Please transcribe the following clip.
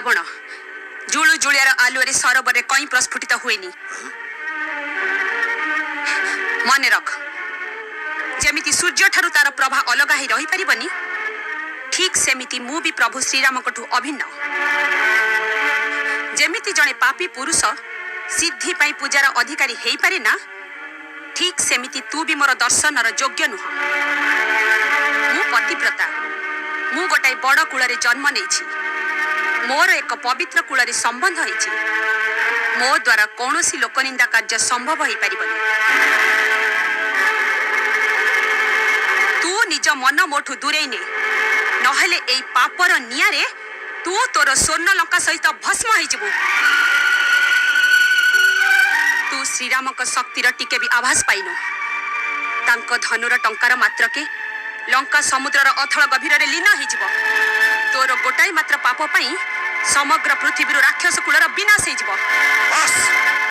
ରାବଣ ଜୁଳୁ ଜୁଳିଆର ଆଲୁଅରେ ସରୋବରରେ କଇଁ ପ୍ରସ୍ଫୁଟିତ ହୁଏନି। ମନେ ରଖ, ଯେମିତି ସୂର୍ଯ୍ୟଠାରୁ ତାର ପ୍ରଭା ଅଲଗା ହେଇ ରହିପାରିବନି, ଠିକ୍ ସେମିତି ମୁଁ ବି ପ୍ରଭୁ ଶ୍ରୀରାମଙ୍କଠୁ ଅଭିନ୍ନ। ଯେମିତି ଜଣେ ପାପୀ ପୁରୁଷ ସିଦ୍ଧି ପାଇଁ ପୂଜାର ଅଧିକାରୀ ହେଇପାରେ ନା, ଠିକ୍ ସେମିତି ତୁ ବି ମୋର ଦର୍ଶନର ଯୋଗ୍ୟ ନୁହଁ। ମୁଁ ପତିବ୍ରତା, ମୁଁ ଗୋଟାଏ ବଡ଼ କୂଳରେ ଜନ୍ମ ନେଇଛି। ମୋର ଏକ ପବିତ୍ର କୂଳରେ ସମ୍ବନ୍ଧ ହେଇଛି। ମୋ ଦ୍ୱାରା କୌଣସି ଲୋକନିନ୍ଦା କାର୍ଯ୍ୟ ସମ୍ଭବ ହେଇପାରିବନି। ତୁ ନିଜ ମନ ମୋଠୁ ଦୂରେଇ ନେ, ନହେଲେ ଏଇ ପାପର ନିଆଁରେ ତୁ ତୋର ସ୍ୱର୍ଣ୍ଣ ଲଙ୍କା ସହିତ ଭସ୍ମ ହେଇଯିବୁ। ତୁ ଶ୍ରୀରାମଙ୍କ ଶକ୍ତିର ଟିକେ ବି ଆଭାସ ପାଇନୁ। ତାଙ୍କ ଧନୁର ଟଙ୍କାର ମାତ୍ରକେ ଲଙ୍କା ସମୁଦ୍ରର ଅଥଳ ଗଭୀରରେ ଲୀନ ହେଇଯିବ। ତୋର ଗୋଟାଏ ମାତ୍ର ପାପ ପାଇଁ ସମଗ୍ର ପୃଥିବୀରୁ ରାକ୍ଷସ କୁଳର ବିନାଶ ହେଇଯିବ।